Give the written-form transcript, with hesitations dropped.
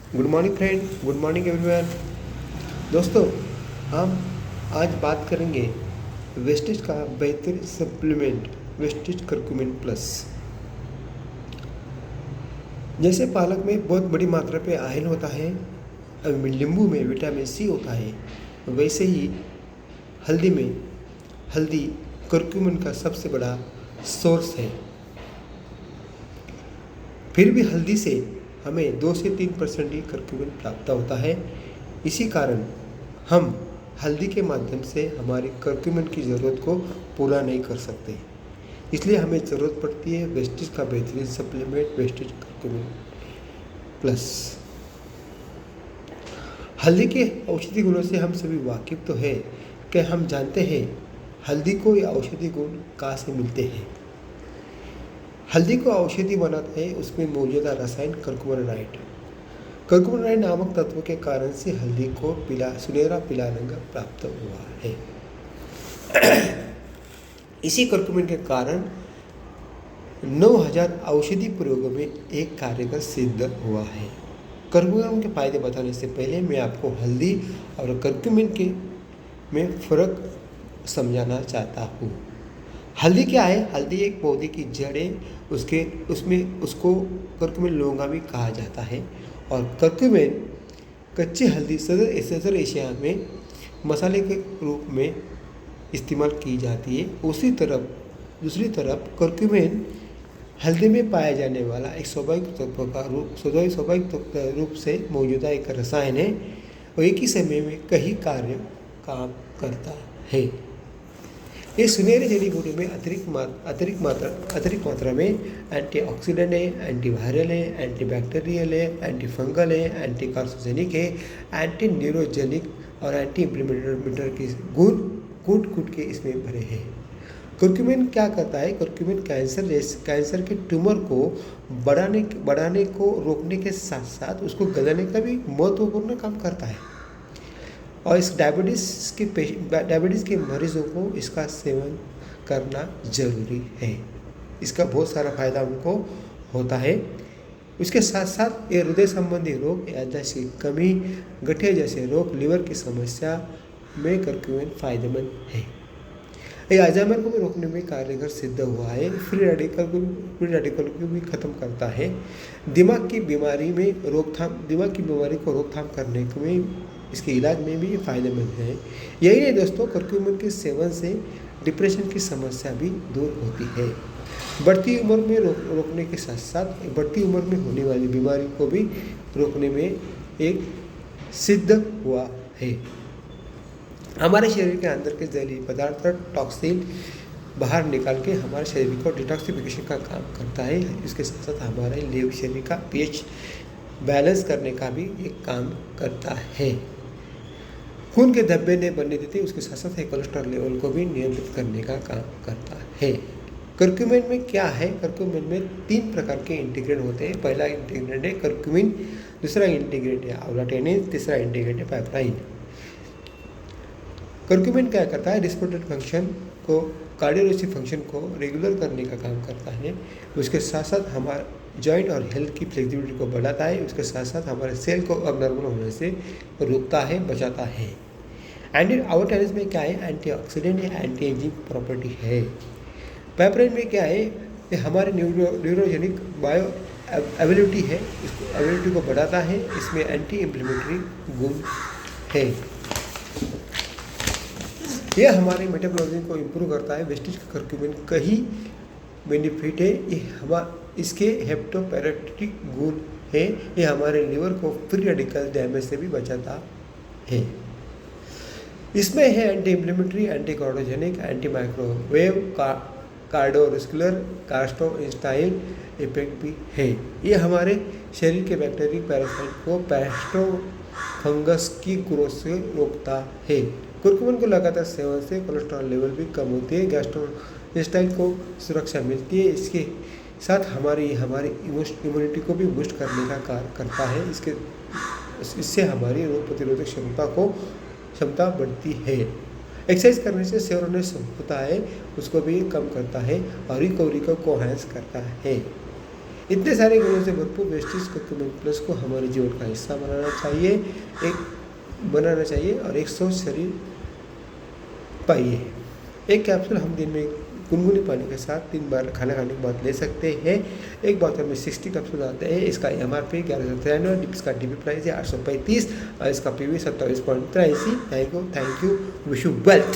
Good morning friend, good morning everyone. दोस्तों, हम आज बात करेंगे वेस्टेज का बेहतरीन सप्लीमेंट वेस्टेज करक्यूमिन प्लस। जैसे पालक में बहुत बड़ी मात्रा पे आयरन होता है, नींबू में विटामिन सी होता है, वैसे ही हल्दी करक्यूमिन का सबसे बड़ा सोर्स है। फिर भी हल्दी से हमें 2 से 3% ही करक्यूमिन प्राप्त होता है। इसी कारण हम हल्दी के माध्यम से हमारी करक्यूमिन की ज़रूरत को पूरा नहीं कर सकते। इसलिए हमें ज़रूरत पड़ती है वेस्टेज का बेहतरीन सप्लीमेंट वेस्टेज करक्यूमिन प्लस। हल्दी के औषधि गुणों से हम सभी वाकिफ तो है कि हम जानते हैं हल्दी को ये औषधि गुण कहाँ से मिलते हैं। हल्दी को औषधि बनाता है उसमें मौजूदा रसायन कर्कुमिनॉइड नामक तत्व के कारण से हल्दी को सुनहरा पीला रंग प्राप्त हुआ है। इसी कर्कुमिन के कारण 9000 औषधि प्रयोगों में एक कारगर सिद्ध हुआ है। कर्कुमिन के फायदे बताने से पहले मैं आपको हल्दी और कर्कुमिन में फ़र्क समझाना चाहता हूँ। हल्दी क्या है? हल्दी एक पौधे की जड़ है, उसको कर्कुमिन लौंगा भी कहा जाता है। और कर्कुमिन कच्ची हल्दी सदर एशिया में मसाले के रूप में इस्तेमाल की जाती है। दूसरी तरफ कर्कुमिन हल्दी में पाया जाने वाला एक स्वाभाविक रूप से मौजूदा एक रसायन है और एक ही समय में कई कार्य काम करता है। ये सुनहरी जड़ी बूटी में अतिरिक्त मात्रा में एंटीऑक्सीडेंट है, एंटीवायरल है, एंटीबैक्टीरियल है, एंटीफंगल है, एंटी कार्सिनोजेनिक है, एंटी न्यूरोजेनिक और एंटी इंफ्लेमेटरी के गुण कूट के इसमें भरे हैं। कर्कुमिन क्या करता है? कर्कुमिन कैंसर के ट्यूमर को बढ़ाने को रोकने के साथ साथ उसको गलाने का भी महत्वपूर्ण काम करता है। और इस डायबिटीज़ के मरीजों को इसका सेवन करना जरूरी है। इसका बहुत सारा फायदा उनको होता है। उसके साथ साथ ये हृदय संबंधी रोग, याददाश्त की कमी, गठिया जैसे रोग, लिवर की समस्या में कर्कुमिन फायदेमंद है। ये अल्जाइमर को भी रोकने में कारगर सिद्ध हुआ है। फ्री रेडिकल को भी खत्म करता है। दिमाग की बीमारी को रोकथाम करने में, इसके इलाज में भी ये फायदेमंद है। यही नहीं दोस्तों, कर्कुमिन के सेवन से डिप्रेशन की समस्या भी दूर होती है। बढ़ती उम्र में रोकने के साथ साथ बढ़ती उम्र में होने वाली बीमारी को भी रोकने में एक सिद्ध हुआ है। हमारे शरीर के अंदर के जहरीले पदार्थ टॉक्सिन बाहर निकाल के हमारे शरीर को डिटॉक्सिफिकेशन का काम करता है। इसके साथ साथ हमारे शरीर का पीएच बैलेंस करने का भी एक काम करता है। खून के धब्बे नहीं बनने देते, उसके साथ साथ कोलेस्ट्रॉल लेवल को भी नियंत्रित करने का काम करता है। कर्कुमिन में क्या है? कर्कुमिन में 3 प्रकार के इंटीग्रेंट होते हैं। पहला इंटीग्रेंट है कर्कुमिन, दूसरा इंटीग्रेंट है आंवला टैनिन, तीसरा इंटीग्रेंट है पेप्टाइन। कर्कुमिन क्या करता है? रिस्पिरेटरी फंक्शन को, कार्डियोलॉजिक फंक्शन को रेगुलर करने का काम करता है। उसके साथ साथ हमारे जॉइंट और हेल्थ की फ्लेक्सिबिलिटी को बढ़ाता है। उसके साथ साथ हमारे सेल को अबनॉर्मल होने से रोकता है, बचाता है। आंवला टैनिन में क्या है? एंटीऑक्सीडेंट है, एंटी एजिंग प्रॉपर्टी है। पेप्टाइन में क्या है? ये हमारे न्यूरोजेनिक बायो एबिलिटी है, इसको एबिलिटी को बढ़ाता है। इसमें एंटी इंफ्लेमेटरी गुण है। यह हमारे मेटाबॉलिज्म को इम्प्रूव करता है। वेस्टेज कर्कुमिन कई बेनिफिट है। इसके हेप्टोपैरेटिक गुण है। ये हमारे लिवर को फ्री रेडिकल डैमेज से भी बचाता है। इसमें है anti inflammatory, anti cardiogenic, anti microwave, cardiovascular, gastrointestinal effect भी है। ये हमारे शरीर के बैक्टीरिया पैरासाइट को पैस्टोफंगस की ग्रोथ से रोकता है। कर्कुमिन को लगातार सेवन से कोलेस्ट्रॉल लेवल भी कम होती है, गैस्ट्रोइंटेस्टाइन को सुरक्षा मिलती है। इसके साथ हमारी इम्यूनिटी को भी बूस्ट करने का कार्य करता है। इससे हमारी रोग प्रतिरोधक क्षमता बढ़ती है। एक्सरसाइज करने से सेरोटोनिन होता है, उसको भी कम करता है और रिकवरी को एनहांस करता है। इतने सारे गुणों से भरपूर वेस्टीज कर्क्यूमिन प्लस को हमारे जीवन का हिस्सा बनाना चाहिए और एक स्वस्थ शरीर पाइए। एक कैप्सूल हम दिन में गुनगुने पानी के साथ 3 बार खाना खाने के बाद ले सकते हैं। एक बोतल में 60 कैप्सूल आते हैं। इसका MRP 1193, इसका DP प्राइस है 835 और इसका PV 27.83। Thank you, wish you wealth.